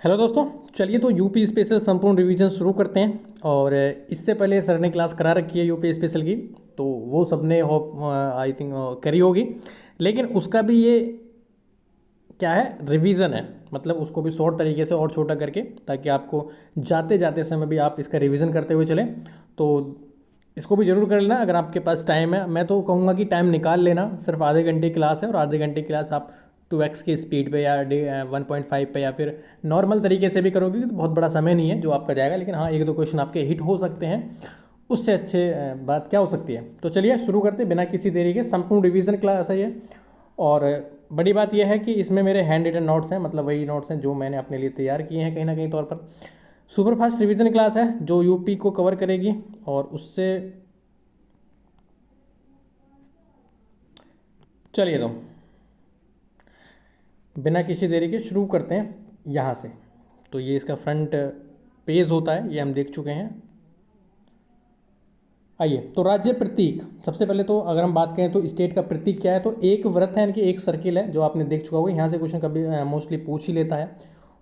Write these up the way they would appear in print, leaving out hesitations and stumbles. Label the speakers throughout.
Speaker 1: Hello दोस्तों, चलिए तो यूपी स्पेशल संपूर्ण रिवीजन शुरू करते हैं। और इससे पहले सर ने क्लास करा रखी है यूपी स्पेशल की, तो वो सबने होप आई थिंक करी होगी। लेकिन उसका भी ये क्या है, रिवीजन है। मतलब उसको भी शॉर्ट तरीके से और छोटा करके, ताकि आपको जाते जाते समय भी आप इसका रिवीजन करते हुए चलें। तो इसको भी ज़रूर कर लेना अगर आपके पास टाइम है। मैं तो कहूँगा कि टाइम निकाल लेना, सिर्फ आधे घंटे की क्लास है और आधे घंटे की क्लास आप 2x की स्पीड पे या 1.5 पे या फिर नॉर्मल तरीके से भी करोगे तो बहुत बड़ा समय नहीं है जो आपका जाएगा। लेकिन हाँ, एक दो क्वेश्चन आपके हिट हो सकते हैं, उससे अच्छे बात क्या हो सकती है। तो चलिए शुरू करते हैं बिना किसी देरी के। संपूर्ण रिवीजन क्लास है ये। और बड़ी बात यह है कि इसमें मेरे हैंड रिटन नोट्स हैं, मतलब वही नोट्स हैं जो मैंने अपने लिए तैयार किए हैं कहीं ना कहीं तौर पर। सुपर फास्ट रिवीजन क्लास है जो यूपी को कवर करेगी, और उससे चलिए तो बिना किसी देरी के शुरू करते हैं यहाँ से। तो ये इसका फ्रंट पेज होता है, ये हम देख चुके हैं। आइए, तो राज्य प्रतीक। सबसे पहले तो अगर हम बात करें तो स्टेट का प्रतीक क्या है, तो एक वृत्त है, यानी कि एक सर्किल है, जो आपने देख चुका होगा। यहाँ से क्वेश्चन कभी मोस्टली पूछ ही लेता है।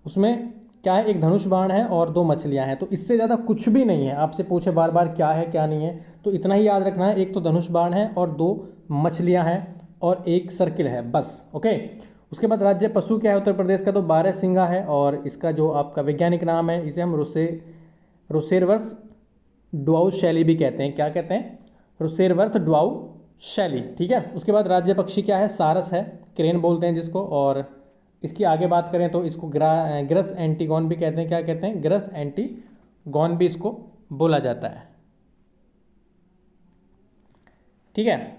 Speaker 1: उसमें क्या है, एक धनुष बाण है और दो मछलियाँ हैं। तो इससे ज़्यादा कुछ भी नहीं है। आपसे पूछे बार बार क्या है क्या नहीं है, तो इतना ही याद रखना है, एक तो धनुष बाण है और दो मछलियाँ हैं और एक सर्किल है, बस। ओके। उसके बाद राज्य पशु क्या है उत्तर प्रदेश का, तो बारहसिंगा है। और इसका जो आपका वैज्ञानिक नाम है, इसे हम रोसेरवर्स डुआउ शैली भी कहते हैं। क्या कहते हैं? रोसेरवर्स डुआउ शैली। ठीक है। उसके बाद राज्य पक्षी क्या है, सारस है, क्रेन बोलते हैं जिसको। और इसकी आगे बात करें तो इसको ग्रस एंटीगॉन भी कहते हैं। क्या कहते हैं? ग्रस एंटीगॉन भी इसको बोला जाता है। ठीक है।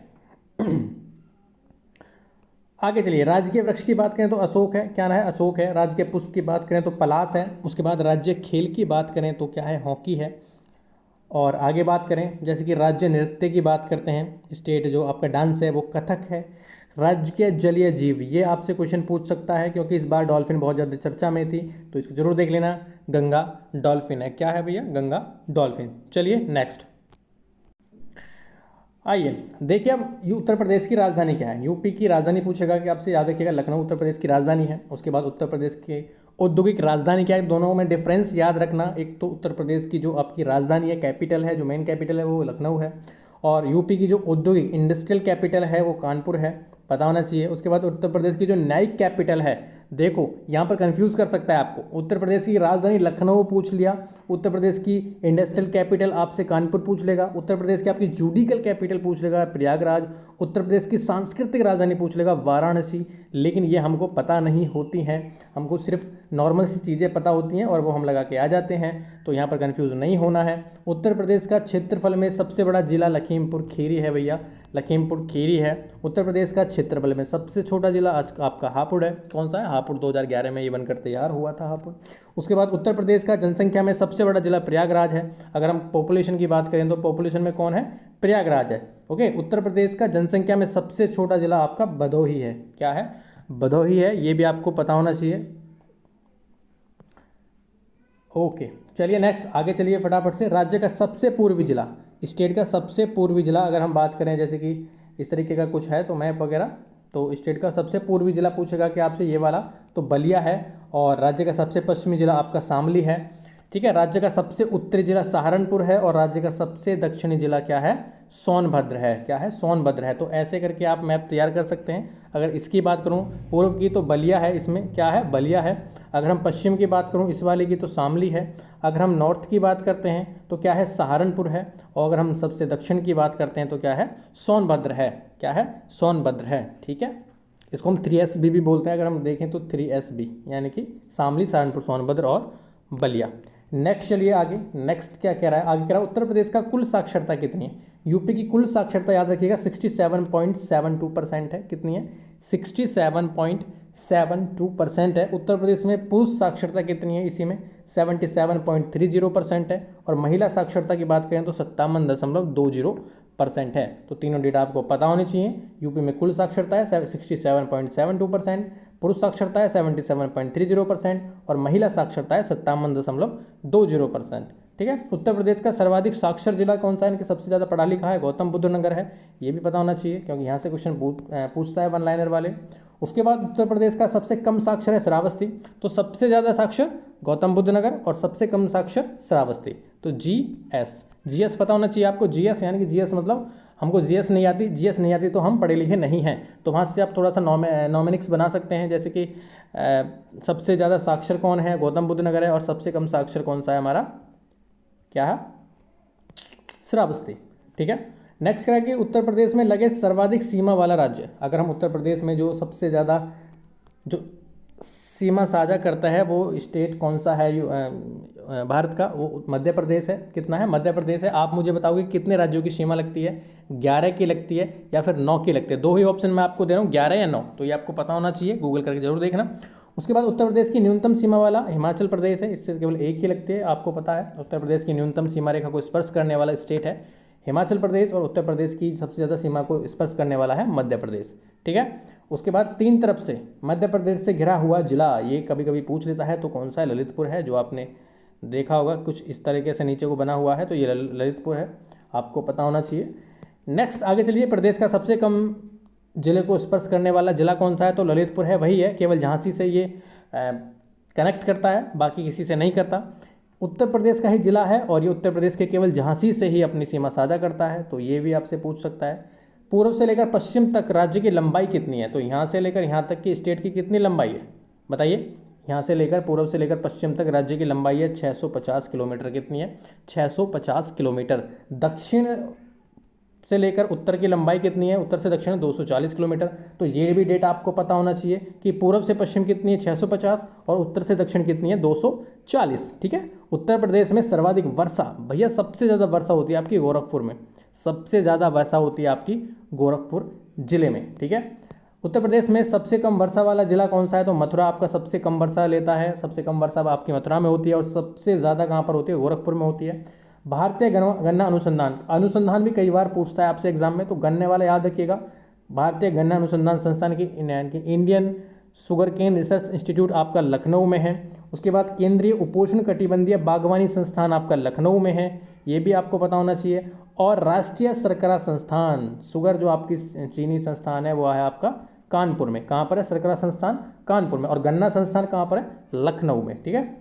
Speaker 1: आगे चलिए, राजकीय वृक्ष की बात करें तो अशोक है। क्या ना है? अशोक है। राजकीय पुष्प की बात करें तो पलाश है। उसके बाद राज्य खेल की बात करें तो क्या है? हॉकी है। और आगे बात करें जैसे कि राज्य नृत्य की बात करते हैं, स्टेट जो आपका डांस है वो कथक है। राज्य के जलीय जीव, ये आपसे क्वेश्चन पूछ सकता है क्योंकि इस बार डॉल्फिन बहुत ज़्यादा चर्चा में थी, तो इसको जरूर देख लेना। गंगा डॉल्फिन है। क्या है भैया? गंगा डॉल्फिन। चलिए नेक्स्ट। आइए देखिए, अब उत्तर प्रदेश की राजधानी क्या है। यूपी की राजधानी पूछेगा कि आपसे, याद रखिएगा लखनऊ उत्तर प्रदेश की राजधानी है। उसके बाद उत्तर प्रदेश के औद्योगिक राजधानी क्या है, दोनों में डिफरेंस याद रखना। एक तो उत्तर प्रदेश की जो आपकी राजधानी है, कैपिटल है, जो मेन कैपिटल है वो लखनऊ है। और यूपी की जो औद्योगिक इंडस्ट्रियल कैपिटल है वो कानपुर है, पता होना चाहिए। उसके बाद उत्तर प्रदेश की जो न्यायिक कैपिटल है, देखो यहाँ पर कंफ्यूज कर सकता है आपको। उत्तर प्रदेश की राजधानी लखनऊ पूछ लिया, उत्तर प्रदेश की इंडस्ट्रियल कैपिटल आपसे कानपुर पूछ लेगा, उत्तर प्रदेश की आपकी जुडिकल कैपिटल पूछ लेगा प्रयागराज, उत्तर प्रदेश की सांस्कृतिक राजधानी पूछ लेगा वाराणसी। लेकिन ये हमको पता नहीं होती हैं, हमको सिर्फ नॉर्मल सी चीज़ें पता होती हैं और वो हम लगा के आ जाते हैं, तो यहाँ पर कन्फ्यूज़ नहीं होना है। उत्तर प्रदेश का क्षेत्रफल में सबसे बड़ा जिला लखीमपुर खीरी है भैया, लखीमपुर खीरी है। उत्तर प्रदेश का क्षेत्रफल में सबसे छोटा जिला आपका हापुड़ है। कौन सा है? हापुड़। 2011 में ये बनकर तैयार हुआ था हापुड़। उसके बाद उत्तर प्रदेश का जनसंख्या में सबसे बड़ा जिला प्रयागराज है। अगर हम पॉपुलेशन की बात करें तो पॉपुलेशन में कौन है? प्रयागराज है। ओके। उत्तर प्रदेश का जनसंख्या में सबसे छोटा जिला आपका भदोही है। क्या है? भदोही है। ये भी आपको पता होना चाहिए। ओके, चलिए नेक्स्ट आगे चलिए फटाफट से। राज्य का सबसे पूर्वी जिला, स्टेट का सबसे पूर्वी जिला अगर हम बात करें, जैसे कि इस तरीके का कुछ है तो मैप वगैरह, तो स्टेट का सबसे पूर्वी जिला पूछेगा कि आपसे ये वाला, तो बलिया है। और राज्य का सबसे पश्चिमी जिला आपका शामली है। ठीक है। राज्य का सबसे उत्तरी जिला सहारनपुर है और राज्य का सबसे दक्षिणी जिला क्या है? सोनभद्र है। क्या है? सोनभद्र है। तो ऐसे करके आप मैप तैयार कर सकते हैं। अगर इसकी बात करूं पूर्व की तो बलिया है, इसमें क्या है? बलिया है। अगर हम पश्चिम की बात करूं इस वाले की तो शामली है। अगर हम नॉर्थ की बात करते हैं तो क्या है? सहारनपुर है। और अगर हम सबसे दक्षिण की बात करते हैं तो क्या है? सोनभद्र है। क्या है? सोनभद्र है। ठीक है। इसको हम 3SB भी बोलते हैं, अगर हम देखें तो 3SB, यानी कि शामली, सहारनपुर, सोनभद्र और बलिया। नेक्स्ट चलिए आगे। नेक्स्ट क्या कह रहा है? आगे कह रहा है उत्तर प्रदेश का कुल साक्षरता कितनी है। यूपी की कुल साक्षरता याद रखिएगा 67.72% है। कितनी है? 67.72% है। उत्तर प्रदेश में पुरुष साक्षरता कितनी है? इसी में 77.30% है। और महिला साक्षरता की बात करें तो 57.20% है। तो तीनों डेटा आपको पता होनी चाहिए। यूपी में कुल साक्षरता है 67.72%, पुरुष साक्षरता है 77.30% और महिला साक्षरता है 57.20%। ठीक है। उत्तर प्रदेश का सर्वाधिक साक्षर जिला कौन सा है, इनके सबसे ज़्यादा पढ़ा लिखा है, गौतम बुद्ध नगर है, ये भी पता होना चाहिए क्योंकि यहाँ से क्वेश्चन पूछता है वन लाइनर वाले। उसके बाद उत्तर प्रदेश का सबसे कम साक्षर है श्रावस्ती, तो सबसे ज़्यादा साक्षर गौतम बुद्ध नगर और सबसे कम साक्षर श्रावस्ती, तो जीएस पता होना चाहिए आपको। जीएस यानी कि जीएस मतलब हमको जीएस नहीं आती तो हम पढ़े लिखे नहीं हैं, तो वहाँ से आप थोड़ा सा नॉमिनिक्स बना सकते हैं, जैसे कि सबसे ज़्यादा साक्षर कौन है, गौतम बुद्ध नगर है, और सबसे कम साक्षर कौन सा है हमारा, क्या है, श्रावस्ती। ठीक है। नेक्स्ट क्या है कि उत्तर प्रदेश में लगे सर्वाधिक सीमा वाला राज्य, अगर हम उत्तर प्रदेश में जो सबसे ज़्यादा जो सीमा साझा करता है वो स्टेट कौन सा है भारत का, वो मध्य प्रदेश है। कितना है, मध्य प्रदेश है। आप मुझे बताओगे कितने राज्यों की सीमा लगती है, 11 की लगती है या फिर 9 की लगती है, दो ही ऑप्शन मैं आपको दे रहा हूँ, 11 या 9, तो ये आपको पता होना चाहिए, गूगल करके जरूर देखना। उसके बाद उत्तर प्रदेश की न्यूनतम सीमा वाला हिमाचल प्रदेश है, इससे केवल एक ही लगती है, आपको पता है। उत्तर प्रदेश की न्यूनतम सीमा रेखा को स्पर्श करने वाला स्टेट है हिमाचल प्रदेश, और उत्तर प्रदेश की सबसे ज़्यादा सीमा को स्पर्श करने वाला है मध्य प्रदेश। ठीक है। उसके बाद 3 तरफ से मध्य प्रदेश से घिरा हुआ जिला, ये कभी कभी पूछ लेता है, तो कौन सा है, ललितपुर है, जो आपने देखा होगा कुछ इस तरीके से नीचे को बना हुआ है, तो ये ललितपुर है, आपको पता होना चाहिए। नेक्स्ट आगे चलिए, प्रदेश का सबसे कम जिले को स्पर्श करने वाला जिला कौन सा है, तो ललितपुर है, वही है, केवल झांसी से ये कनेक्ट करता है, बाकी किसी से नहीं करता। उत्तर प्रदेश का ही जिला है और ये उत्तर प्रदेश के केवल झांसी से ही अपनी सीमा साझा करता है, तो ये भी आपसे पूछ सकता है। पूर्व से लेकर पश्चिम तक राज्य की लंबाई कितनी है, तो यहाँ से लेकर यहाँ तक की स्टेट की कितनी लंबाई है बताइए। यहाँ से लेकर पूर्व से लेकर पश्चिम तक राज्य की लंबाई है 650 किलोमीटर। कितनी है, 650 किलोमीटर। दक्षिण से लेकर उत्तर की लंबाई कितनी है, उत्तर से दक्षिण 240 किलोमीटर, तो ये भी डेटा आपको पता होना चाहिए कि पूर्व से पश्चिम कितनी है 650 और उत्तर से दक्षिण कितनी है 240। ठीक है। उत्तर प्रदेश में सर्वाधिक वर्षा, भैया सबसे ज़्यादा वर्षा होती है आपकी गोरखपुर में, सबसे ज़्यादा वर्षा होती है आपकी गोरखपुर जिले में। ठीक है। उत्तर प्रदेश में सबसे कम वर्षा वाला जिला कौन सा है, तो मथुरा आपका सबसे कम वर्षा लेता है, सबसे कम वर्षा आपकी मथुरा में होती है, और सबसे ज़्यादा कहाँ पर होती है, गोरखपुर में होती है। भारतीय गन्ना अनुसंधान भी कई बार पूछता है आपसे एग्जाम में, तो गन्ने वाला याद रखिएगा, भारतीय गन्ना अनुसंधान संस्थान की Indian sugarcane research institute आपका लखनऊ में है। उसके बाद केंद्रीय उपोष्ण कटिबंधीय बागवानी संस्थान आपका लखनऊ में है, ये भी आपको पता होना चाहिए। और राष्ट्रीय शर्करा संस्थान, शुगर जो आपकी चीनी संस्थान है वो है आपका कानपुर में। कहाँ पर है शर्करा संस्थान, कानपुर में, और गन्ना संस्थान कहाँ पर है, लखनऊ में। ठीक है।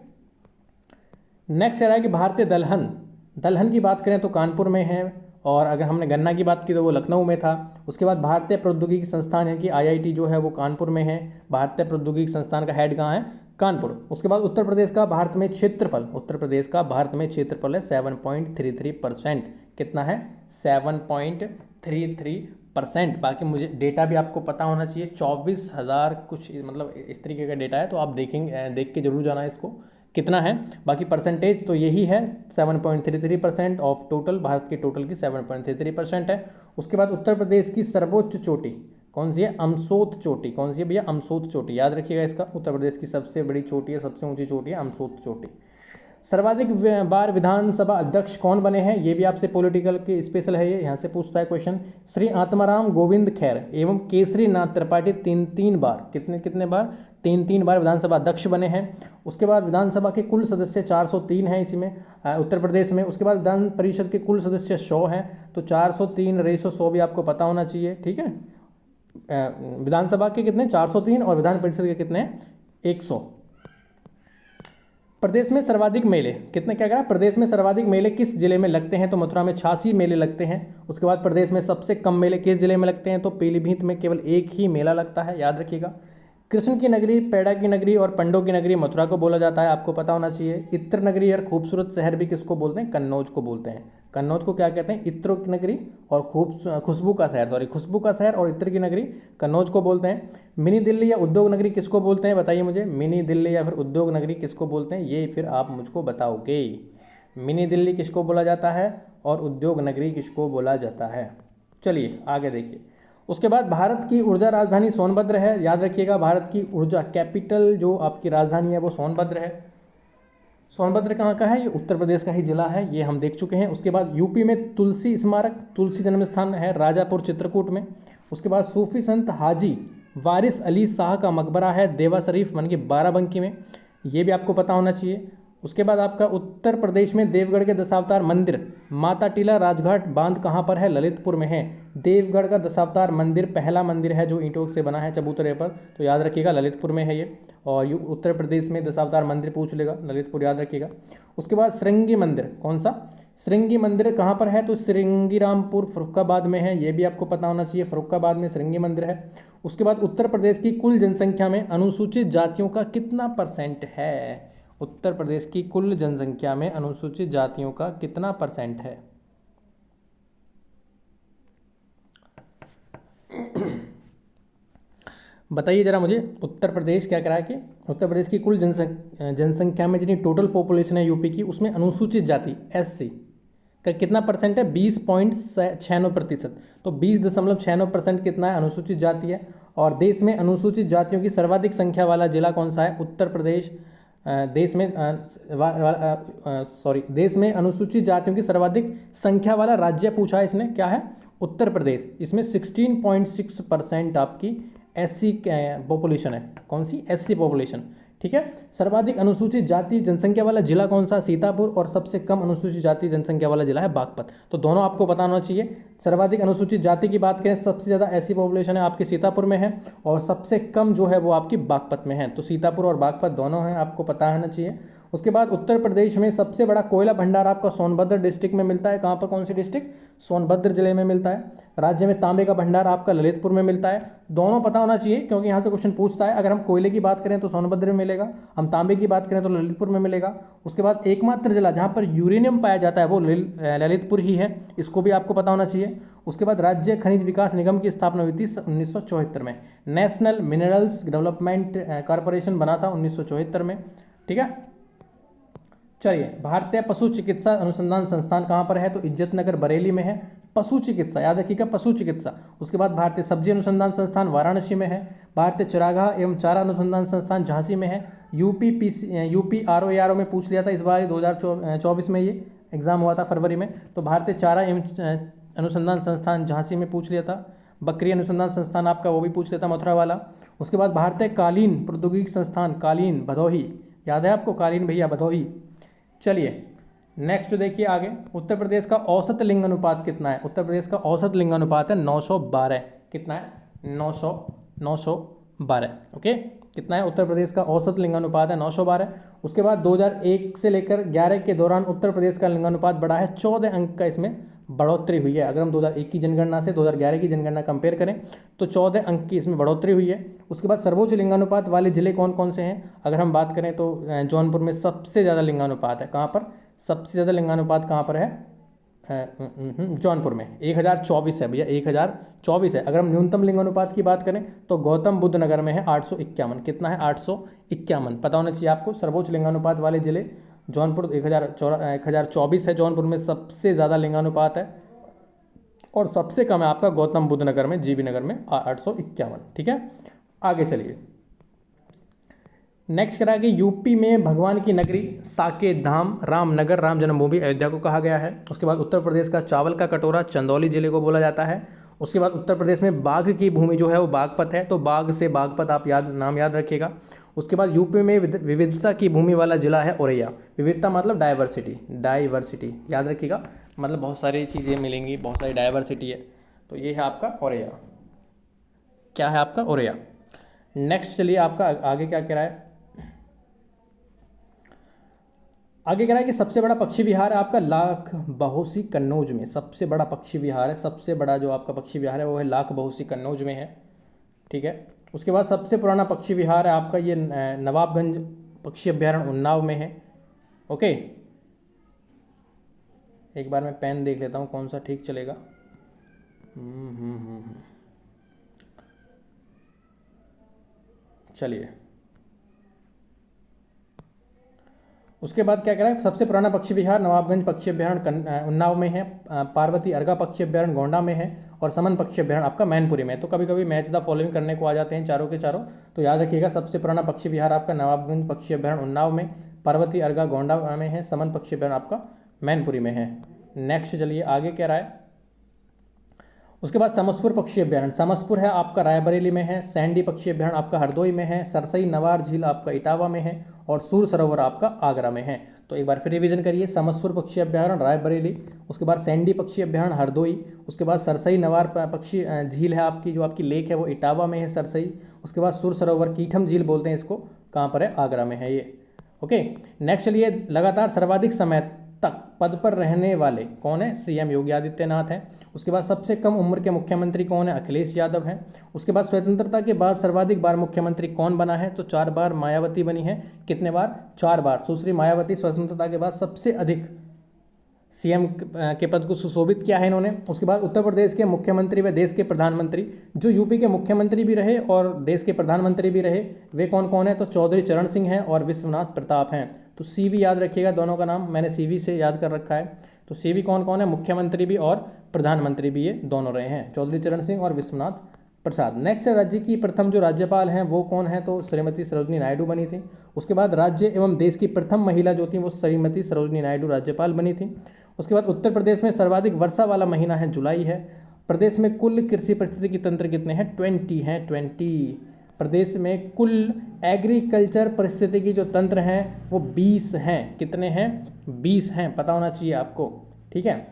Speaker 1: नेक्स्ट है कि भारतीय दलहन की बात करें तो कानपुर में है, और अगर हमने गन्ना की बात की तो वो लखनऊ में था। उसके बाद भारतीय प्रौद्योगिकी संस्थान यानी कि IIT जो है वो कानपुर में है, भारतीय प्रौद्योगिकी संस्थान का हेड कहाँ है, कानपुर। उसके बाद उत्तर प्रदेश का भारत में क्षेत्रफल, उत्तर प्रदेश का भारत में क्षेत्रफल है 7.33%। कितना है, 7.33%। बाकी मुझे डेटा भी आपको पता होना चाहिए, 24,000 कुछ मतलब इस तरीके का डेटा है, तो आप देख के जरूर जाना इसको कितना है। बाकी परसेंटेज तो यही है 7.33% ऑफ टोटल, भारत के टोटल की 7.33% है। उसके बाद उत्तर प्रदेश की सर्वोच्च चोटी कौन सी है, अमसोत चोटी। कौन सी है भैया, अमसोत चोटी, याद रखिएगा इसका। उत्तर प्रदेश की सबसे बड़ी चोटी है, सबसे ऊंची चोटी है अमसोत चोटी। सर्वाधिक बार विधानसभा अध्यक्ष कौन बने हैं, ये भी आपसे पॉलिटिकल के स्पेशल है, ये यहाँ से पूछता है क्वेश्चन। श्री आत्माराम गोविंद खैर एवं केसरी नाथ त्रिपाठी 3 बार, कितने बार, 3 बार विधानसभा अध्यक्ष बने हैं। उसके बाद विधानसभा के कुल सदस्य 403 हैं इसी में उत्तर प्रदेश में। उसके बाद विधान परिषद के कुल सदस्य 100 हैं, तो 403/100 भी आपको पता होना चाहिए। ठीक है। विधानसभा के कितने 403 और विधान परिषद के कितने 100। प्रदेश में सर्वाधिक मेले कितने, क्या कहा, प्रदेश में सर्वाधिक मेले किस जिले में लगते हैं, तो मथुरा में 86 मेले लगते हैं। उसके बाद प्रदेश में सबसे कम मेले किस जिले में लगते हैं, तो पीलीभीत में केवल एक ही मेला लगता है, याद रखिएगा। कृष्ण की नगरी, पेड़ा की नगरी और पंडों की नगरी मथुरा को बोला जाता है, आपको पता होना चाहिए। इत्र नगरी और खूबसूरत शहर भी किसको बोलते हैं, कन्नौज को बोलते हैं। कन्नौज को क्या कहते हैं, इत्र की नगरी और खुशबू का शहर, खुशबू का शहर और इत्र की नगरी कन्नौज को बोलते हैं। मिनी दिल्ली या उद्योग नगरी किसको बोलते हैं, बताइए मुझे, मिनी दिल्ली या फिर उद्योग नगरी किसको बोलते हैं, ये फिर आप मुझको बताओगे। मिनी दिल्ली किसको बोला जाता है और उद्योग नगरी किसको बोला जाता है। चलिए आगे देखिए। उसके बाद भारत की ऊर्जा राजधानी सोनभद्र है, याद रखिएगा। भारत की ऊर्जा कैपिटल जो आपकी राजधानी है वो सोनभद्र है। सोनभद्र कहाँ का है, ये उत्तर प्रदेश का ही जिला है, ये हम देख चुके हैं। उसके बाद यूपी में तुलसी स्मारक, तुलसी जन्म स्थान है राजापुर चित्रकूट में। उसके बाद सूफी संत हाजी वारिस अली शाह का मकबरा है देवा शरीफ मन की बाराबंकी में, ये भी आपको पता होना चाहिए। उसके बाद आपका उत्तर प्रदेश में देवगढ़ के दशावतार मंदिर माता टीला राजघाट बांध कहाँ पर है? ललितपुर में है। देवगढ़ का दशावतार मंदिर पहला मंदिर है जो ईंटों से बना है चबूतरे पर, तो याद रखिएगा ललितपुर में है ये। और उत्तर प्रदेश में दशावतार मंदिर पूछ लेगा, ललितपुर याद रखिएगा। उसके बाद श्रृंगी मंदिर, कौन सा? श्रृंगी मंदिर कहाँ पर है? तो श्रृंगीरामपुर फर्रुखाबाद में है, ये भी आपको पता होना चाहिए, फर्रुखाबाद में श्रृंगी मंदिर है। उसके बाद उत्तर प्रदेश की कुल जनसंख्या में अनुसूचित जातियों का कितना % है? उत्तर प्रदेश की कुल जनसंख्या में अनुसूचित जातियों का कितना % है? बताइए जरा मुझे। उत्तर प्रदेश क्या कह रहा है कि उत्तर प्रदेश की कुल जनसंख्या में जितनी टोटल पॉपुलेशन है यूपी की, उसमें अनुसूचित जाति SC का कितना % है? 20.96%। तो 20.96% कितना है? अनुसूचित जाति है। और देश में अनुसूचित जातियों की सर्वाधिक संख्या वाला जिला कौन सा है? उत्तर प्रदेश। देश में अनुसूचित जातियों की सर्वाधिक संख्या वाला राज्य पूछा है इसने, क्या है? उत्तर प्रदेश। इसमें 16.6% आपकी SC पॉपुलेशन है। कौन सी? SC पॉपुलेशन, ठीक है। सर्वाधिक अनुसूचित जाति जनसंख्या वाला जिला कौन सा? सीतापुर। और सबसे कम अनुसूचित जाति जनसंख्या वाला जिला है बागपत। तो दोनों आपको पता होना चाहिए। सर्वाधिक अनुसूचित जाति की बात करें, सबसे ज़्यादा SC पॉपुलेशन है आपके सीतापुर में है, और सबसे कम जो है वो आपकी बागपत में है। तो सीतापुर और बागपत दोनों हैं, आपको पता होना चाहिए। उसके बाद उत्तर प्रदेश में सबसे बड़ा कोयला भंडार आपका सोनभद्र डिस्ट्रिक्ट में मिलता है। कहाँ पर? कौन सी डिस्ट्रिक्ट? सोनभद्र जिले में मिलता है। राज्य में तांबे का भंडार आपका ललितपुर में मिलता है। दोनों पता होना चाहिए क्योंकि यहाँ से क्वेश्चन पूछता है। अगर हम कोयले की बात करें तो सोनभद्र में मिलेगा, हम तांबे की बात करें तो ललितपुर में मिलेगा। उसके बाद एकमात्र जिला जहाँ पर यूरेनियम पाया जाता है वो ललितपुर ही है, इसको भी आपको पता होना चाहिए। उसके बाद राज्य खनिज विकास निगम की स्थापना हुई थी 1974 में। नेशनल मिनरल्स डेवलपमेंट कॉरपोरेशन बना था 1974 में, ठीक है। चलिए, भारतीय पशु चिकित्सा अनुसंधान संस्थान कहाँ पर है? तो इज्जतनगर बरेली में है। पशु चिकित्सा याद रखिएगा, पशु चिकित्सा। उसके बाद भारतीय सब्जी अनुसंधान संस्थान वाराणसी में है। भारतीय चरागाह एवं चारा अनुसंधान संस्थान झांसी में है। यूपी ROARO में पूछ लिया था इस बार 2024 में, ये एग्जाम हुआ था फरवरी में। तो भारतीय चारा एवं अनुसंधान संस्थान झांसी में पूछ लिया था। बकरी अनुसंधान संस्थान आपका वो भी पूछ लिया था, मथुरा वाला। उसके बाद भारतीय कालीन प्रौद्योगिकी संस्थान कालीन भदोही, याद है आपको? कालीन भैया भदोही। चलिए नेक्स्ट देखिए आगे। उत्तर प्रदेश का औसत लिंग अनुपात कितना है? उत्तर प्रदेश का औसत लिंग अनुपात है 912। कितना है? 912। ओके, कितना है? उत्तर प्रदेश का औसत लिंग अनुपात है 912। उसके बाद 2001 से लेकर 11 के दौरान उत्तर प्रदेश का लिंगानुपात बढ़ा है, 14 अंक का इसमें बढ़ोतरी हुई है। अगर हम 2001 की जनगणना से 2011 की जनगणना कंपेयर करें तो 14 अंक की इसमें बढ़ोतरी हुई है। उसके बाद सर्वोच्च लिंगानुपात वाले जिले कौन कौन से हैं? अगर हम बात करें तो जौनपुर में सबसे ज़्यादा लिंगानुपात है। कहाँ पर सबसे ज़्यादा लिंगानुपात कहाँ पर है? जौनपुर में 1024 है भैया, 1024 है। अगर हम न्यूनतम लिंगानुपात की बात करें तो गौतम बुद्ध नगर में है 851। कितना है? 851 पता होना चाहिए आपको। सर्वोच्च लिंगानुपात वाले जिले जौनपुर 1024 है, जौनपुर में सबसे ज़्यादा लिंगानुपात है, और सबसे कम है आपका गौतम बुद्ध नगर में, GV नगर में 851। ठीक है, आगे चलिए। नेक्स्ट करा कि यूपी में भगवान की नगरी साकेत धाम रामनगर राम जन्मभूमि अयोध्या को कहा गया है। उसके बाद उत्तर प्रदेश का चावल का कटोरा चंदौली जिले को बोला जाता है। उसके बाद उत्तर प्रदेश में बाघ की भूमि जो है वो बागपत है, तो बाघ से बागपत आप नाम याद रखिएगा। उसके बाद यूपी में विविधता की भूमि वाला जिला है औरैया। विविधता मतलब डाइवर्सिटी याद रखिएगा, मतलब बहुत सारी चीज़ें मिलेंगी, बहुत सारी डाइवर्सिटी है, तो ये है आपका औरैया। क्या है आपका? औरैया। नेक्स्ट चलिए आपका आगे क्या कह रहा है? आगे कह रहा है कि सबसे बड़ा पक्षी विहार है आपका लाख बहोसी कन्नौज में। सबसे बड़ा पक्षी विहार है, सबसे बड़ा जो आपका पक्षी विहार है वो है लाख बहोसी कन्नौज में है। ठीक है, उसके बाद सबसे पुराना पक्षी विहार है आपका ये नवाबगंज पक्षी अभ्यारण्य उन्नाव में है। ओके, एक बार मैं पेन देख लेता हूँ कौन सा ठीक चलेगा। चलिए, उसके बाद क्या कह रहा है? सबसे पुराना पक्षी विहार नवाबगंज पक्षी अभ्यारण्य उन्नाव में है, पार्वती अर्गा पक्षी अभ्यारण्य गोंडा में है, और समन पक्षी अभ्यारण्य आपका मैनपुरी में है। तो कभी कभी मैच द फॉलोइंग करने को आ जाते हैं चारों के चारों, तो याद रखिएगा सबसे पुराना पक्षी विहार आपका नवाबगंज पक्षी अभ्यारण्य उन्नाव में, पार्वती अर्गा गोंडा में है, समन पक्षी अभ्यारण्य आपका मैनपुरी में है। नेक्स्ट चलिए आगे कह रहा है, उसके बाद समसपुर पक्षी अभ्यारण्य, समसपुर है आपका रायबरेली में है, सैंडी पक्षी अभ्यारण्य आपका हरदोई में है, सरसई नवार झील आपका इटावा में है और सूर सरोवर आपका आगरा में है। तो एक बार फिर रिवीजन करिए, समसपुर पक्षी अभ्यारण्य रायबरेली, उसके बाद सैंडी पक्षी अभ्यारण्य हरदोई, उसके बाद सरसई नवार पक्षी झील है आपकी, जो आपकी लेक है वो इटावा में है सरसई, उसके बाद सूर सरोवर कीठम झील बोलते हैं इसको, कहाँ पर है, आगरा में है ये। ओके, नेक्स्ट चलिए, लगातार सर्वाधिक समय तक पद पर रहने वाले कौन है, सीएम योगी आदित्यनाथ हैं। उसके बाद सबसे कम उम्र के मुख्यमंत्री कौन है, अखिलेश यादव हैं। उसके बाद स्वतंत्रता के बाद सर्वाधिक बार मुख्यमंत्री कौन बना है, तो 4 बार मायावती बनी है। कितने बार, 4 बार। सुश्री मायावती स्वतंत्रता के बाद सबसे अधिक सीएम के पद को सुशोभित किया है इन्होंने। उसके बाद उत्तर प्रदेश के मुख्यमंत्री व देश के प्रधानमंत्री, जो यूपी के मुख्यमंत्री भी रहे और देश के प्रधानमंत्री भी रहे, वे कौन कौन है, तो चौधरी चरण सिंह हैं और विश्वनाथ प्रताप हैं। तो सीवी याद रखिएगा, दोनों का नाम मैंने सीवी से याद कर रखा है। तो सीवी कौन कौन है, मुख्यमंत्री भी और प्रधानमंत्री भी ये दोनों रहे हैं, चौधरी चरण सिंह और विश्वनाथ प्रसाद। नेक्स्ट राज्य की प्रथम जो राज्यपाल हैं वो कौन है, तो श्रीमती सरोजनी नायडू बनी थी। उसके बाद राज्य एवं देश की प्रथम महिला जो थी वो श्रीमती सरोजनी नायडू राज्यपाल बनी थी। उसके बाद उत्तर प्रदेश में सर्वाधिक वर्षा वाला महीना है जुलाई है। प्रदेश में कुल कृषि परिस्थितिकी तंत्र कितने हैं, 20 हैं, 20। प्रदेश में कुल एग्रीकल्चर परिस्थितिकी जो तंत्र हैं वो 20 हैं। कितने हैं, 20 हैं, पता होना चाहिए आपको, ठीक है।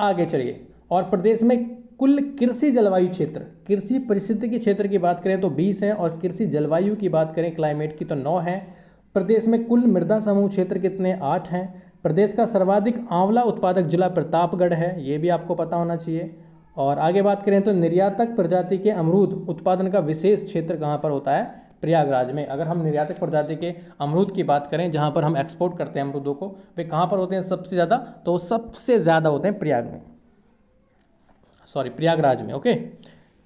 Speaker 1: आगे चलिए, और प्रदेश में कुल कृषि जलवायु क्षेत्र, कृषि परिस्थितिकी क्षेत्र की बात करें तो 20 हैं और कृषि जलवायु की बात करें क्लाइमेट की तो 9 हैं। प्रदेश में कुल मृदा समूह क्षेत्र कितने, 8 हैं। प्रदेश का सर्वाधिक आंवला उत्पादक जिला प्रतापगढ़ है, ये भी आपको पता होना चाहिए। और आगे बात करें तो निर्यातक प्रजाति के अमरूद उत्पादन का विशेष क्षेत्र कहाँ पर होता है, प्रयागराज में। अगर हम निर्यातक प्रजाति के अमरूद की बात करें, जहाँ पर हम एक्सपोर्ट करते हैं अमरूदों को, वे कहाँ पर होते हैं सबसे ज़्यादा, तो सबसे ज़्यादा होते हैं प्रयागराज में। ओके,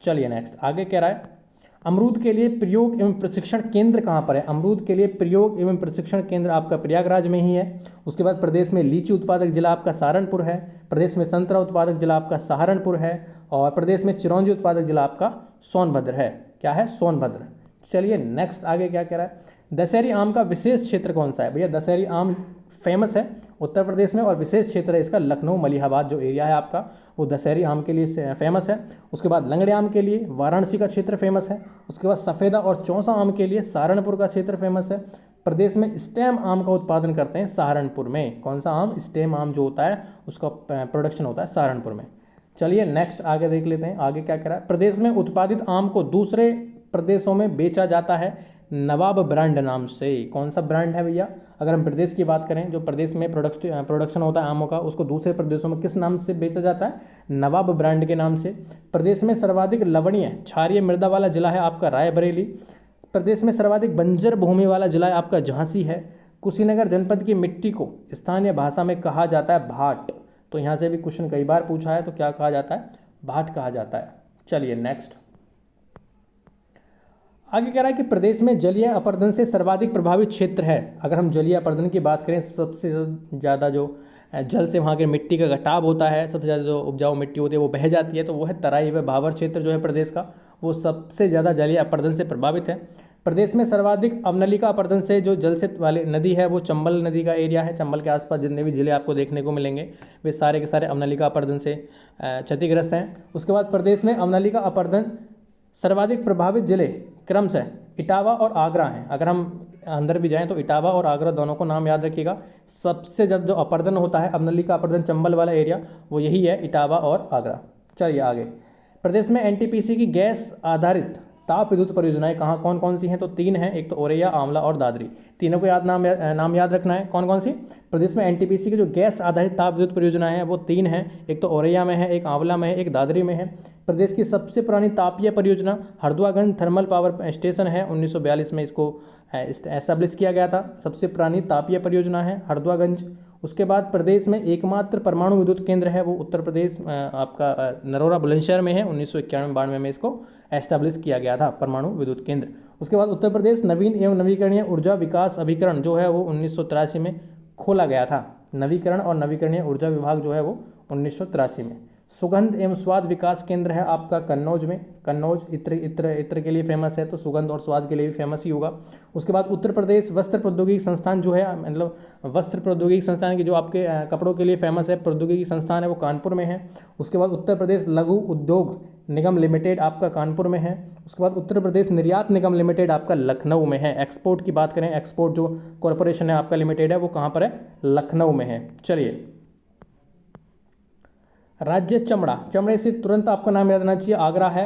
Speaker 1: चलिए नेक्स्ट आगे कह रहा है, अमरूद के लिए प्रयोग एवं प्रशिक्षण केंद्र कहाँ पर है, अमरूद के लिए प्रयोग एवं प्रशिक्षण केंद्र आपका प्रयागराज में ही है। उसके बाद प्रदेश में लीची उत्पादक जिला आपका सहारनपुर है। प्रदेश में संतरा उत्पादक जिला आपका सहारनपुर है और प्रदेश में चिरौंजी उत्पादक जिला आपका सोनभद्र है। क्या है, सोनभद्र। चलिए नेक्स्ट आगे क्या कह रहा है, दशहरी आम का विशेष क्षेत्र कौन सा है, भैया दशहरी आम फेमस है उत्तर प्रदेश में और विशेष क्षेत्र है इसका लखनऊ मलिहाबाद जो एरिया है आपका, वो दशहरी आम के लिए फेमस है। उसके बाद लंगड़े आम के लिए वाराणसी का क्षेत्र फेमस है। उसके बाद सफ़ेदा और चौसा आम के लिए सहारनपुर का क्षेत्र फेमस है। प्रदेश में स्टेम आम का उत्पादन करते हैं सहारनपुर में। कौन सा आम, स्टेम आम जो होता है उसका प्रोडक्शन होता है सहारनपुर में। चलिए नेक्स्ट आगे देख लेते हैं, आगे क्या कह रहा है, प्रदेश में उत्पादित आम को दूसरे प्रदेशों में बेचा जाता है नवाब ब्रांड नाम से। कौन सा ब्रांड है भैया, अगर हम प्रदेश की बात करें, जो प्रदेश में प्रोडक्शन होता है आमों का, उसको दूसरे प्रदेशों में किस नाम से बेचा जाता है, नवाब ब्रांड के नाम से। प्रदेश में सर्वाधिक लवणीय क्षारीय मृदा वाला जिला है आपका रायबरेली। प्रदेश में सर्वाधिक बंजर भूमि वाला जिला है आपका झांसी है। कुशीनगर जनपद की मिट्टी को स्थानीय भाषा में कहा जाता है भाट। तो यहाँ से भी क्वेश्चन कई बार पूछा है, तो क्या कहा जाता है, भाट कहा जाता है। चलिए नेक्स्ट आगे कह रहा है कि प्रदेश में जलीय अपर्दन से सर्वाधिक प्रभावित क्षेत्र है। अगर हम जलीय अपर्दन की बात करें, सबसे ज़्यादा जो जल से वहाँ के मिट्टी का घटाव होता है, सबसे ज़्यादा जो उपजाऊ मिट्टी होती है वो बह जाती है, तो वो है तराई व भाबर क्षेत्र जो है प्रदेश का, वो सबसे ज़्यादा जलीय अपर्दन से प्रभावित है। प्रदेश में सर्वाधिक अवनलिका अपर्दन से जो जल से वाली नदी है वो चंबल नदी का एरिया है। चंबल के आसपास जितने भी जिले आपको देखने को मिलेंगे वे सारे के सारे अवनलिका अपर्दन से क्षतिग्रस्त हैं। उसके बाद प्रदेश में अवनलिका अपर्दन सर्वाधिक प्रभावित जिले क्रमशः इटावा और आगरा हैं। अगर हम अंदर भी जाएं तो इटावा और आगरा दोनों को नाम याद रखिएगा। सबसे जब जो अपर्दन होता है अवनलिका अपर्दन चंबल वाला एरिया, वो यही है, इटावा और आगरा। चलिए आगे, प्रदेश में एनटीपीसी की गैस आधारित ताप विद्युत परियोजनाएं कहाँ कौन कौन सी हैं, तो 3 हैं, एक तो औरैया, आंवला और दादरी। तीनों को नाम याद रखना है। कौन कौन सी, प्रदेश में एनटीपीसी की जो गैस आधारित ताप विद्युत परियोजनाएं हैं वो 3 हैं, एक तो औरैया में है, एक आंवला में है, एक दादरी में है। प्रदेश की सबसे पुरानी तापीय परियोजना हरदुआगंज थर्मल पावर स्टेशन है, 1942 में इसको एस्टेब्लिश किया गया था। सबसे पुरानी तापीय परियोजना है हरदुआगंज। उसके बाद प्रदेश में एकमात्र परमाणु विद्युत केंद्र है, वो उत्तर प्रदेश आपका नरोरा बुलंदशहर में है, 1991-92 में इसको एस्टेब्लिश किया गया था परमाणु विद्युत केंद्र। उसके बाद उत्तर प्रदेश नवीन एवं नवीकरणीय ऊर्जा विकास अभिकरण जो है वो 1983 में खोला गया था। नवीकरण और नवीकरणीय ऊर्जा विभाग जो है वो 1983 में। सुगंध एवं स्वाद विकास केंद्र है आपका कन्नौज में। कन्नौज इत्र इत्र इत्र के लिए फेमस है, तो सुगंध और स्वाद के लिए भी फेमस ही होगा। उसके बाद उत्तर प्रदेश वस्त्र प्रौद्योगिकी संस्थान जो है, मतलब वस्त्र प्रौद्योगिकी संस्थान की जो आपके कपड़ों के लिए फेमस है प्रौद्योगिकी संस्थान है, वो कानपुर में है। उसके बाद उत्तर प्रदेश लघु उद्योग निगम लिमिटेड आपका कानपुर में है। उसके बाद उत्तर प्रदेश निर्यात निगम लिमिटेड आपका लखनऊ में है। एक्सपोर्ट की बात करें, एक्सपोर्ट जो कॉरपोरेशन है आपका लिमिटेड है, वो कहाँ पर है? लखनऊ में है। चलिए, राज्य चमड़ा, चमड़े से तुरंत आपका नाम याद आना चाहिए, आगरा है,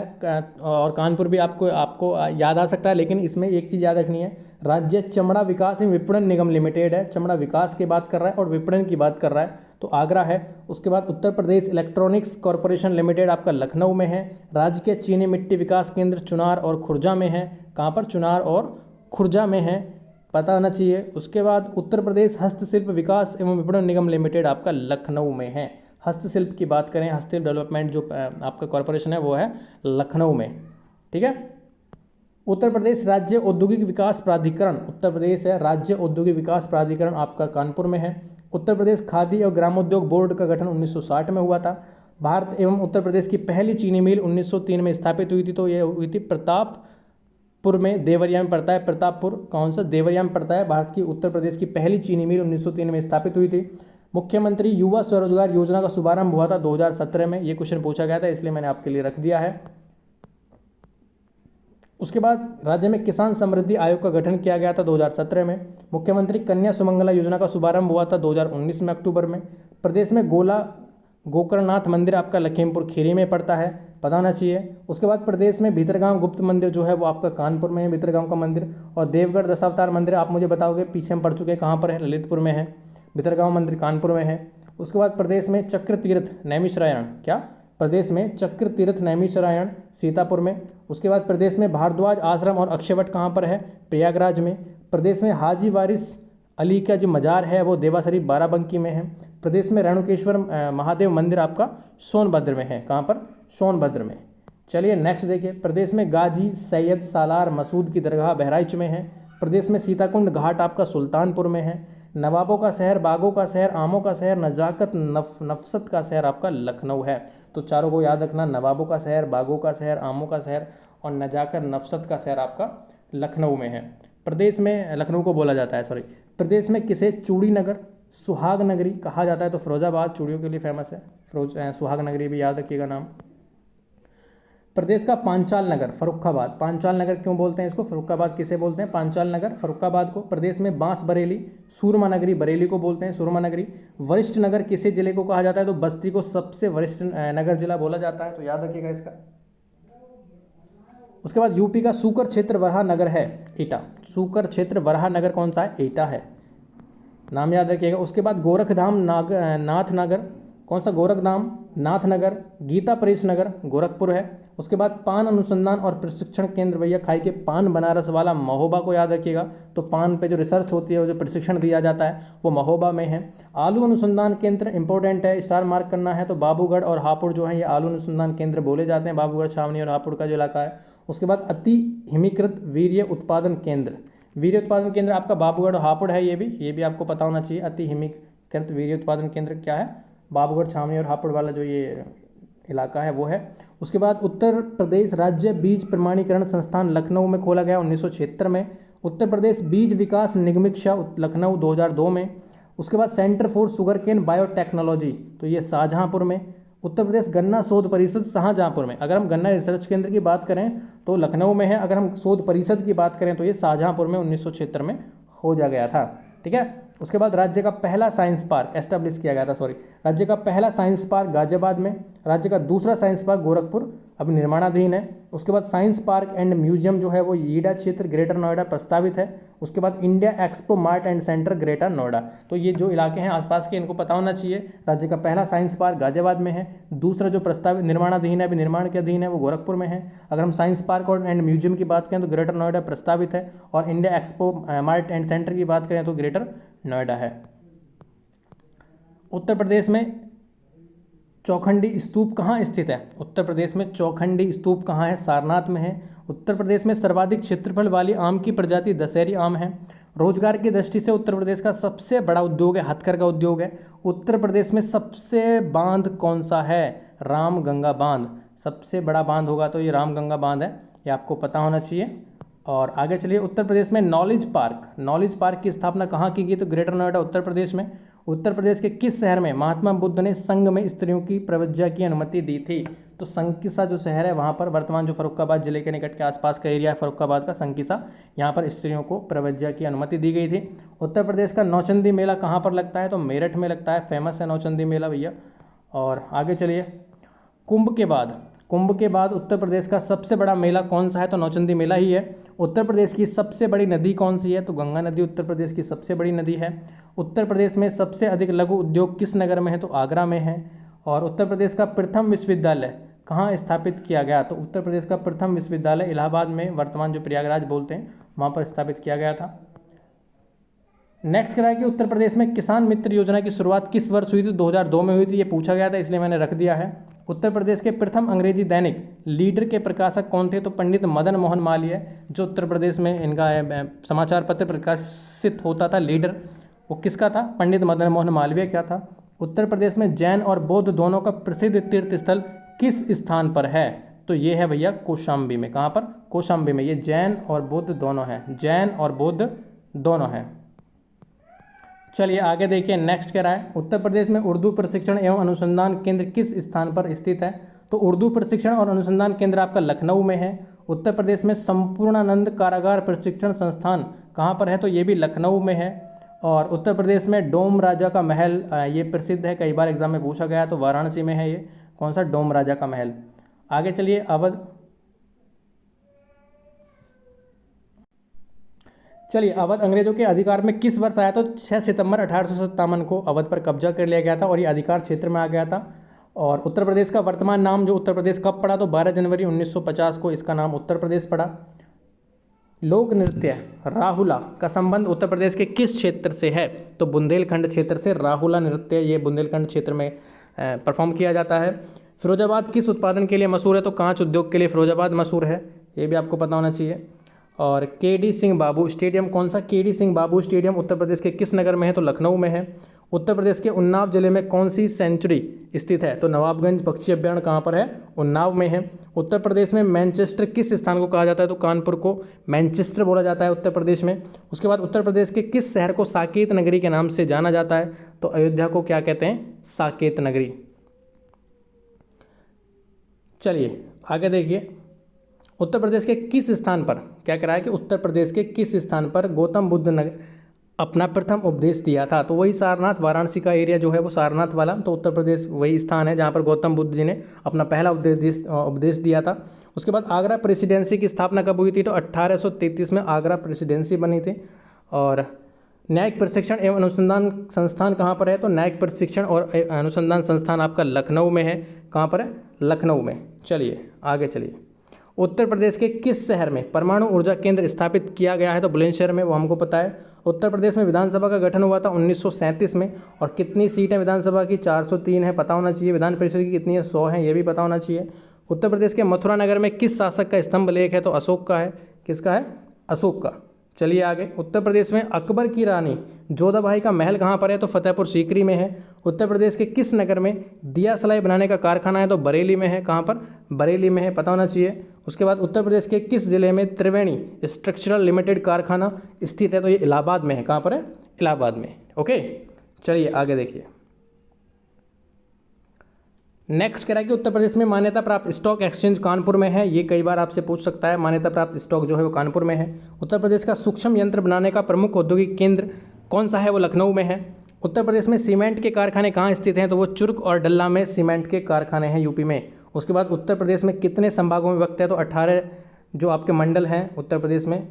Speaker 1: और कानपुर भी आपको याद आ सकता है, लेकिन इसमें एक चीज़ याद रखनी है, राज्य चमड़ा विकास एवं विपणन निगम लिमिटेड है। चमड़ा विकास की बात कर रहा है और विपणन की बात कर रहा है, तो आगरा है। उसके बाद Uttar Pradesh electronics corporation limited आपका लखनऊ में है। राज्य के चीनी मिट्टी विकास केंद्र चुनार और खुर्जा में है। कहाँ पर? चुनार और खुर्जा में है, पता होना चाहिए। उसके बाद उत्तर प्रदेश हस्तशिल्प विकास एवं विपणन निगम लिमिटेड आपका लखनऊ में है। हस्तशिल्प की बात करें, हस्तशिल्प डेवलपमेंट जो आपका कॉरपोरेशन है वो है लखनऊ में, ठीक है। उत्तर प्रदेश राज्य औद्योगिक विकास प्राधिकरण, उत्तर प्रदेश है, राज्य औद्योगिक विकास प्राधिकरण आपका कानपुर में है। उत्तर प्रदेश खादी और ग्रामोद्योग बोर्ड का गठन 1960 में हुआ था। भारत एवं उत्तर प्रदेश की पहली चीनी मिल 1903 में स्थापित हुई थी, तो ये हुई थी प्रतापपुर में, देवरिया में पड़ता है। प्रतापपुर कौन सा? देवरिया में पड़ता है। भारत की उत्तर प्रदेश की पहली चीनी मिल 1903 में स्थापित हुई थी। मुख्यमंत्री युवा स्वरोजगार योजना का शुभारंभ हुआ था 2017 में। ये क्वेश्चन पूछा गया था, इसलिए मैंने आपके लिए रख दिया है। उसके बाद राज्य में किसान समृद्धि आयोग का गठन किया गया था 2017 में। मुख्यमंत्री कन्या सुमंगला योजना का शुभारंभ हुआ था 2019 में अक्टूबर में। प्रदेश में गोकर्णनाथ मंदिर आपका लखीमपुर खीरी में पड़ता है, पता होना चाहिए। उसके बाद प्रदेश में भीतरगांव गुप्त मंदिर जो है वो आपका कानपुर में है, भीतरगांव का मंदिर। और देवगढ़ दशावतार मंदिर आप मुझे बताओगे, पीछे हम पढ़ चुके हैं, कहाँ पर है? ललितपुर में है। भीतरगांव मंदिर कानपुर में है। उसके बाद प्रदेश में चक्र तीर्थ नैमिषारण्य, क्या? प्रदेश में चक्र तीर्थ नैमिषारण्य सीतापुर में। उसके बाद प्रदेश में भारद्वाज आश्रम और अक्षयवट कहाँ पर है? प्रयागराज में। प्रदेश में हाजी वारिस अली का जो मजार है वो देवा शरीफ बाराबंकी में है। प्रदेश में रेणुकेश्वर महादेव मंदिर आपका सोनभद्र में है। कहाँ पर? सोनभद्र में। चलिए नेक्स्ट देखिए, प्रदेश में गाजी सैयद सालार मसूद की दरगाह बहराइच में है। प्रदेश में सीताकुंड घाट आपका सुल्तानपुर में है। नवाबों का शहर, बागों का शहर, आमों का शहर, नजाकत नफसत का शहर आपका लखनऊ है। तो चारों को याद रखना, नवाबों का शहर, बागों का शहर, आमों का शहर और नजाकत नफसत का शहर आपका लखनऊ में है। प्रदेश में, लखनऊ को बोला जाता है, सॉरी, प्रदेश में किसे चूड़ी नगर, सुहाग नगरी कहा जाता है? तो फिरोजाबाद चूड़ियों के लिए फेमस है, सुहाग नगरी भी याद रखिएगा नाम। प्रदेश का पांचाल नगर फर्रुखाबाद, पांचाल नगर क्यों बोलते हैं इसको? फर्रुखाबाद किसे बोलते हैं? पांचाल नगर फर्रुखाबाद को। प्रदेश में बांस बरेली सूरमा नगरी बरेली को बोलते हैं, सूरमा नगरी। वरिष्ठ नगर किसे जिले को कहा जाता है? तो बस्ती को सबसे वरिष्ठ नगर जिला बोला जाता है, तो याद रखिएगा इसका। उसके बाद यूपी का सूकर क्षेत्र वराह नगर है एटा, सूकर क्षेत्र वराह नगर कौन सा है? एटा है, नाम याद रखिएगा। उसके बाद गोरखधाम नाथ नगर, कौन सा? गोरखधाम नाथ नगर। गीता प्रेस नगर गोरखपुर है। उसके बाद पान अनुसंधान और प्रशिक्षण केंद्र, भैया खाई के पान बनारस वाला महोबा को याद रखिएगा। तो पान पे जो रिसर्च होती है, वो जो प्रशिक्षण दिया जाता है वो महोबा में है। आलू अनुसंधान केंद्र इंपॉर्टेंट है, स्टार मार्क करना है। तो बाबूगढ़ और हापुड़ जो है ये आलू अनुसंधान केंद्र बोले जाते हैं, बाबूगढ़, छावनी और हापुड़ का जो इलाका है। उसके बाद अति हिमीकृत वीर्य उत्पादन केंद्र, वीर्य उत्पादन केंद्र आपका बाबूगढ़ और हापुड़ है, ये भी आपको पता होना चाहिए। अति हिमीकृत वीर्य उत्पादन केंद्र क्या है? बाबूगढ़, छावनी और हापुड़ वाला जो ये इलाका है वो है। उसके बाद उत्तर प्रदेश राज्य बीज प्रमाणीकरण संस्थान लखनऊ में खोला गया 1976 में। उत्तर प्रदेश बीज विकास निगमीक्षा लखनऊ 2002 में। उसके बाद centre for sugarcane biotechnology, तो ये शाहजहाँपुर में। उत्तर प्रदेश गन्ना शोध परिषद शाहजहाँपुर में। अगर हम गन्ना रिसर्च केंद्र की बात करें तो लखनऊ में है, अगर हम शोध परिषद की बात करें तो ये शाहजहाँपुर में 1976 में हो जा गया था, ठीक है। उसके बाद राज्य का पहला साइंस पार्क एस्टेब्लिश किया गया था, राज्य का पहला साइंस पार्क गाजियाबाद में। राज्य का दूसरा साइंस पार्क गोरखपुर अब निर्माणाधीन है। उसके बाद साइंस पार्क एंड म्यूजियम जो है वो ईडा क्षेत्र ग्रेटर नोएडा प्रस्तावित है। उसके बाद India expo mart and centre greater Noida, तो ये जो इलाके हैं आसपास के इनको पता होना चाहिए। राज्य का पहला साइंस पार्क गाजियाबाद में है, दूसरा जो प्रस्तावित निर्माणाधीन है, अभी निर्माण के अधीन है, वो गोरखपुर में है। अगर हम साइंस पार्क और एंड म्यूजियम की बात करें तो ग्रेटर नोएडा प्रस्तावित है, और India expo mart and centre की बात करें तो ग्रेटर नोएडा है। उत्तर प्रदेश में चौखंडी स्तूप कहाँ स्थित है? उत्तर प्रदेश में चौखंडी स्तूप कहाँ है? सारनाथ में है। उत्तर प्रदेश में सर्वाधिक क्षेत्रफल वाली आम की प्रजाति दशहरी आम है। रोजगार की दृष्टि से उत्तर प्रदेश का सबसे बड़ा उद्योग है हथकरघा उद्योग है। उत्तर प्रदेश में सबसे बांध कौन सा है? रामगंगा बांध, सबसे बड़ा बांध होगा तो ये रामगंगा बांध है, ये आपको पता होना चाहिए। और आगे चलिए, उत्तर प्रदेश में नॉलेज पार्क की स्थापना कहाँ की गई? तो ग्रेटर नोएडा उत्तर प्रदेश में। उत्तर प्रदेश के किस शहर में महात्मा बुद्ध ने संघ में स्त्रियों की प्रवेश की अनुमति दी थी? तो संकिसा जो शहर है वहाँ पर, वर्तमान जो फर्रुखाबाद जिले के निकट के आसपास का एरिया है फर्रुखाबाद का संकिसा, यहाँ पर स्त्रियों को प्रवेश की अनुमति दी गई थी। उत्तर प्रदेश का नौचंदी मेला कहाँ पर लगता है? तो मेरठ में लगता है, फेमस है नौचंदी मेला भैया। और आगे चलिए, कुंभ के बाद उत्तर प्रदेश का सबसे बड़ा मेला कौन सा है? तो नौचंदी मेला ही है। उत्तर प्रदेश की सबसे बड़ी नदी कौन सी है? तो गंगा नदी उत्तर प्रदेश की सबसे बड़ी नदी है। उत्तर प्रदेश में सबसे अधिक लघु उद्योग किस नगर में है? तो आगरा में है। और उत्तर प्रदेश का प्रथम विश्वविद्यालय कहाँ स्थापित किया गया? तो उत्तर प्रदेश का प्रथम विश्वविद्यालय इलाहाबाद में, वर्तमान जो प्रयागराज बोलते हैं, वहाँ पर स्थापित किया गया था। नेक्स्ट करा है कि उत्तर प्रदेश में किसान मित्र योजना की शुरुआत किस वर्ष हुई थी? 2002 में हुई थी, ये पूछा गया था इसलिए मैंने रख दिया है। उत्तर प्रदेश के प्रथम अंग्रेजी दैनिक लीडर के प्रकाशक कौन थे? तो पंडित मदन मोहन मालवीय, जो उत्तर प्रदेश में इनका समाचार पत्र प्रकाशित होता था लीडर, वो किसका था? पंडित मदन मोहन मालवीय क्या था। उत्तर प्रदेश में जैन और बौद्ध दोनों का प्रसिद्ध तीर्थ स्थल किस स्थान पर है? तो ये है भैया कौशाम्बी में। कहाँ पर? कौशाम्बी में। ये जैन और बौद्ध दोनों हैं, जैन और बौद्ध दोनों हैं। चलिए आगे देखिए, नेक्स्ट कह रहा है उत्तर प्रदेश में उर्दू प्रशिक्षण एवं अनुसंधान केंद्र किस स्थान पर स्थित है? तो उर्दू प्रशिक्षण और अनुसंधान केंद्र आपका लखनऊ में है। उत्तर प्रदेश में संपूर्णानंद कारागार प्रशिक्षण संस्थान कहाँ पर है? तो ये भी लखनऊ में है। और उत्तर प्रदेश में डोम राजा का महल, ये प्रसिद्ध है, कई बार एग्जाम में पूछा गया, तो वाराणसी में है ये। कौन सा? डोम राजा का महल। आगे चलिए, अवध अंग्रेजों के अधिकार में किस वर्ष आया? तो 6 सितंबर 1857 को अवध पर कब्जा कर लिया गया था और ये अधिकार क्षेत्र में आ गया था। और उत्तर प्रदेश का वर्तमान नाम जो उत्तर प्रदेश कब पड़ा? तो 12 जनवरी 1950 को इसका नाम उत्तर प्रदेश पड़ा। लोक नृत्य राहुला का संबंध उत्तर प्रदेश के किस क्षेत्र से है? तो बुंदेलखंड क्षेत्र से राहुला नृत्य, ये बुंदेलखंड क्षेत्र में परफॉर्म किया जाता है। फिरोजाबाद किस उत्पादन के लिए मशहूर है? तो कांच उद्योग के लिए फिरोजाबाद मशहूर है, ये भी आपको पता होना चाहिए। और केडी सिंह बाबू स्टेडियम कौन सा? केडी सिंह बाबू स्टेडियम उत्तर प्रदेश के किस नगर में है? तो लखनऊ में है। उत्तर प्रदेश के उन्नाव जिले में कौन सी सेंचुरी स्थित है? तो नवाबगंज पक्षी अभ्यारण्य कहाँ पर है? उन्नाव में है। उत्तर प्रदेश में मैनचेस्टर किस स्थान को कहा जाता है? तो कानपुर को मैनचेस्टर बोला जाता है उत्तर प्रदेश में। उसके बाद उत्तर प्रदेश के किस शहर को साकेत नगरी के नाम से जाना जाता है? तो अयोध्या को क्या कहते हैं? साकेत नगरी। चलिए आगे देखिए, उत्तर प्रदेश के किस स्थान पर, क्या कह रहा है कि उत्तर प्रदेश के किस स्थान पर गौतम बुद्ध ने अपना प्रथम उपदेश दिया था? तो वही सारनाथ, वाराणसी का एरिया जो है वो सारनाथ वाला, तो उत्तर प्रदेश वही स्थान है जहाँ पर गौतम बुद्ध जी ने अपना पहला उपदेश दिया था। उसके बाद आगरा प्रेसिडेंसी की स्थापना कब हुई थी? तो 1833 में आगरा प्रेसिडेंसी बनी थी। और न्यायिक प्रशिक्षण एवं अनुसंधान संस्थान कहाँ पर है? तो न्यायिक प्रशिक्षण और अनुसंधान संस्थान आपका लखनऊ में है। कहाँ पर है? लखनऊ में। चलिए आगे चलिए, उत्तर प्रदेश के किस शहर में परमाणु ऊर्जा केंद्र स्थापित किया गया है? तो बुलंदशहर में, वो हमको पता है। उत्तर प्रदेश में विधानसभा का गठन हुआ था 1937 में। और कितनी सीटें विधानसभा की? 403 है, पता होना चाहिए। विधान परिषद की कितनी है? 100 है, ये भी पता होना चाहिए। उत्तर प्रदेश के मथुरा नगर में किस शासक का स्तंभ लेख है? तो अशोक का है। किसका है? अशोक का। चलिए आगे, उत्तर प्रदेश में अकबर की रानी जोधाबाई का महल कहाँ पर है? तो फतेहपुर सीकरी में है। उत्तर प्रदेश के किस नगर में दिया सलाई बनाने का कारखाना है? तो बरेली में है। कहाँ पर? बरेली में है, पता होना चाहिए। उसके बाद उत्तर प्रदेश के किस जिले में त्रिवेणी स्ट्रक्चरल लिमिटेड कारखाना स्थित है? तो ये इलाहाबाद में है। कहाँ पर है? इलाहाबाद में। ओके, चलिए आगे देखिए, नेक्स्ट कह रहा है कि उत्तर प्रदेश में मान्यता प्राप्त स्टॉक एक्सचेंज कानपुर में है। ये कई बार आपसे पूछ सकता है, मान्यता प्राप्त स्टॉक जो है वो कानपुर में है। उत्तर प्रदेश का सूक्ष्म यंत्र बनाने का प्रमुख औद्योगिक केंद्र कौन सा है? वो लखनऊ में है। उत्तर प्रदेश में सीमेंट के कारखाने कहाँ स्थित हैं? तो वो चुर्क और डल्ला में सीमेंट के कारखाने हैं यूपी में। उसके बाद उत्तर प्रदेश में कितने संभागों में विभक्त है? तो 18 जो आपके मंडल हैं उत्तर प्रदेश में,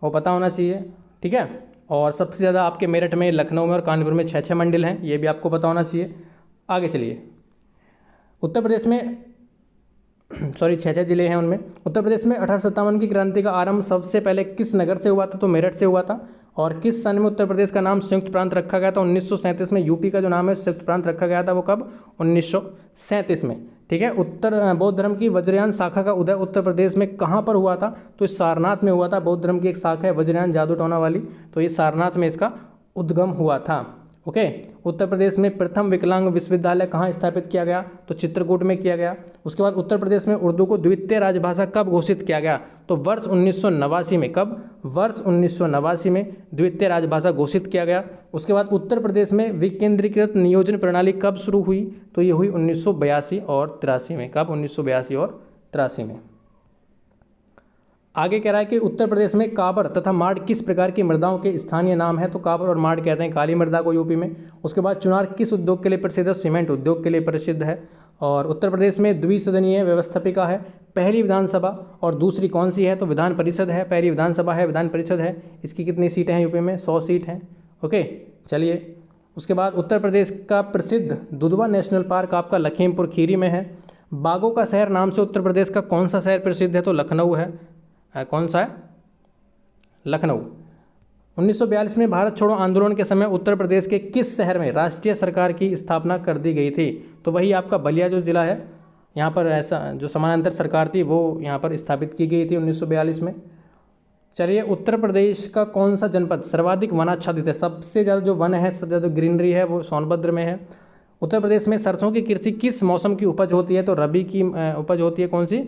Speaker 1: वो पता होना चाहिए, ठीक है। और सबसे ज़्यादा आपके मेरठ में, लखनऊ में और कानपुर में 6 मंडल हैं, ये भी आपको पता होना चाहिए। आगे चलिए, उत्तर प्रदेश में 6 जिले हैं उनमें। उत्तर प्रदेश में 1857 की क्रांति का आरंभ सबसे पहले किस नगर से हुआ था? तो मेरठ से हुआ था। और किस सन में उत्तर प्रदेश का नाम संयुक्त प्रांत रखा गया था? 1937 में। यूपी का जो नाम है संयुक्त प्रांत रखा गया था, वो कब? 1937 में, ठीक है। उत्तर बौद्ध धर्म की वज्रयान शाखा का उदय उत्तर प्रदेश में कहाँ पर हुआ था? तो सारनाथ में हुआ था। बौद्ध धर्म की एक शाखा है वज्रयान जादू टोना वाली, तो ये सारनाथ में इसका उद्गम हुआ था। ओके। उत्तर प्रदेश में प्रथम विकलांग विश्वविद्यालय कहाँ स्थापित किया गया? तो चित्रकूट में किया गया। उसके बाद उत्तर प्रदेश में उर्दू को द्वितीय राजभाषा कब घोषित किया गया? तो वर्ष 1989 में। कब? वर्ष 1989 में द्वितीय राजभाषा घोषित किया गया। उसके बाद उत्तर प्रदेश में विकेंद्रीकृत नियोजन प्रणाली कब शुरू हुई? तो ये हुई 1982 और 83 में। कब? 1982 और 83 में। आगे कह रहा है कि उत्तर प्रदेश में काबर तथा माड किस प्रकार की मृदाओं के स्थानीय नाम है? तो काबर और माड कहते हैं काली मृदा को यूपी में। उसके बाद चुनार किस उद्योग के लिए प्रसिद्ध है? सीमेंट उद्योग के लिए प्रसिद्ध है। और उत्तर प्रदेश में द्विसदनीय व्यवस्थापिका है, पहली विधानसभा और दूसरी कौन सी है? तो विधान परिषद है। पहली विधानसभा है, विधान परिषद है। इसकी कितनी सीटें हैं यूपी में? 100 सीट हैं। ओके, चलिए। उसके बाद उत्तर प्रदेश का प्रसिद्ध दुधवा नेशनल पार्क आपका लखीमपुर खीरी में है। बागों का शहर नाम से उत्तर प्रदेश का कौन सा शहर प्रसिद्ध है? तो लखनऊ है। कौन सा है? लखनऊ। 1942 में भारत छोड़ो आंदोलन के समय उत्तर प्रदेश के किस शहर में राष्ट्रीय सरकार की स्थापना कर दी गई थी? तो वही आपका बलिया जो ज़िला है, यहाँ पर ऐसा जो समानांतर सरकार थी वो यहाँ पर स्थापित की गई थी 1942 में। चलिए, उत्तर प्रदेश का कौन सा जनपद सर्वाधिक वनाच्छादित है? सबसे ज़्यादा जो वन है, सबसे ज़्यादा ग्रीनरी है वो सोनभद्र में है। उत्तर प्रदेश में सरसों की कृषि किस मौसम की उपज होती है? तो रबी की उपज होती है। कौन सी?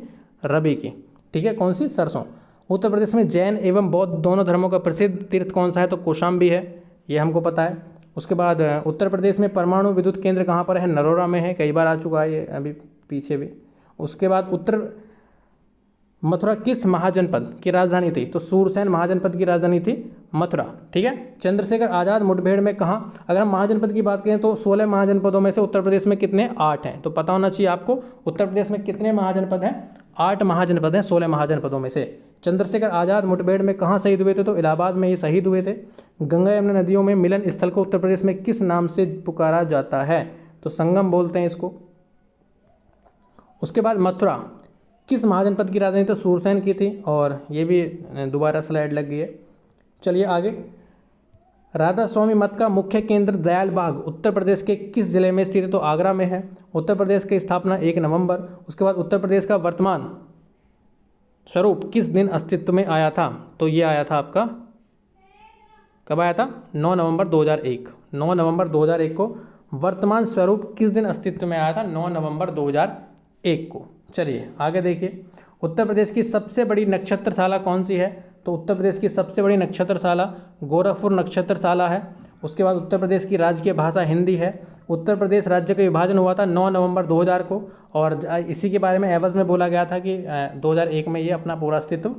Speaker 1: रबी की। ठीक है, कौन सी? सरसों। उत्तर प्रदेश में जैन एवं बौद्ध दोनों धर्मों का प्रसिद्ध तीर्थ कौन सा है? तो कौशाम्बी है, ये हमको पता है। उसके बाद उत्तर प्रदेश में परमाणु विद्युत केंद्र कहाँ पर है? नरोरा में है, कई बार आ चुका है ये अभी पीछे भी। उसके बाद उत्तर मथुरा किस महाजनपद की राजधानी थी? तो सूरसेन महाजनपद की राजधानी थी मथुरा। ठीक है। चंद्रशेखर आज़ाद मुठभेड़ में कहाँ? अगर हम महाजनपद की बात करें तो 16 महाजनपदों में से उत्तर प्रदेश में कितने? 8 हैं। तो पता होना चाहिए आपको उत्तर प्रदेश में कितने महाजनपद हैं? 8 महाजनपद हैं 16 महाजनपदों में से। चंद्रशेखर आज़ाद मुठभेड़ में कहाँ शहीद हुए थे? तो इलाहाबाद में ये शहीद हुए थे। गंगा यमुना नदियों में मिलन स्थल को उत्तर प्रदेश में किस नाम से पुकारा जाता है? तो संगम बोलते हैं इसको। उसके बाद मथुरा किस महाजनपद की राजधानी? तो सूरसेन की थी। और ये भी दोबारा स्लाइड लग गई है। चलिए आगे। राधा स्वामी मठ का मुख्य केंद्र दयाल बाग उत्तर प्रदेश के किस जिले में स्थित है? तो आगरा में है। उत्तर प्रदेश की स्थापना 1 नवंबर। उसके बाद उत्तर प्रदेश का वर्तमान स्वरूप किस दिन अस्तित्व में आया था? तो ये आया था आपका, कब आया था? 9 नवंबर 2001। 9 नवंबर 2001 को वर्तमान स्वरूप किस दिन अस्तित्व में आया था? 9 नवंबर 2001 को। चलिए आगे देखिए। उत्तर प्रदेश की सबसे बड़ी नक्षत्रशाला कौन सी है? तो उत्तर प्रदेश की सबसे बड़ी नक्षत्रशाला गोरखपुर नक्षत्रशाला है। उसके बाद उत्तर प्रदेश की राजकीय भाषा हिंदी है। उत्तर प्रदेश राज्य का विभाजन हुआ था 9 नवंबर 2000 को, और इसी के बारे में एवज में बोला गया था कि 2001 में ये अपना पूरा अस्तित्व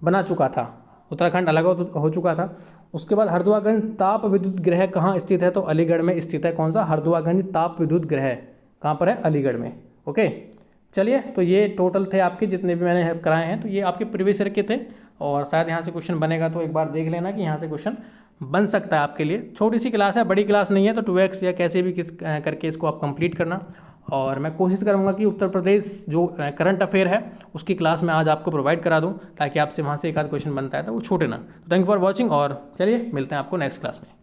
Speaker 1: बना चुका था, उत्तराखंड अलग हो चुका था। उसके बाद हरदुआगंज ताप विद्युत गृह कहाँ स्थित है? तो अलीगढ़ में स्थित है। कौन सा? हरदुआगंज ताप विद्युत गृह कहाँ पर है? अलीगढ़ में। ओके, चलिए, तो ये टोटल थे आपके जितने भी मैंने कराए हैं। तो ये आपके प्रीवियस ईयर के थे, और शायद यहाँ से क्वेश्चन बनेगा, तो एक बार देख लेना कि यहाँ से क्वेश्चन बन सकता है आपके लिए। छोटी सी क्लास है, बड़ी क्लास नहीं है, तो 2x या कैसे भी किस करके इसको आप कंप्लीट करना। और मैं कोशिश करूँगा कि उत्तर प्रदेश जो करंट अफेयर है उसकी क्लास में आज आपको प्रोवाइड करा दूँ, ताकि आपसे वहाँ से एक आध क्वेश्चन बनता है तो वो छूटे ना। तो थैंक यू फॉर वॉचिंग, और चलिए मिलते हैं आपको नेक्स्ट क्लास में।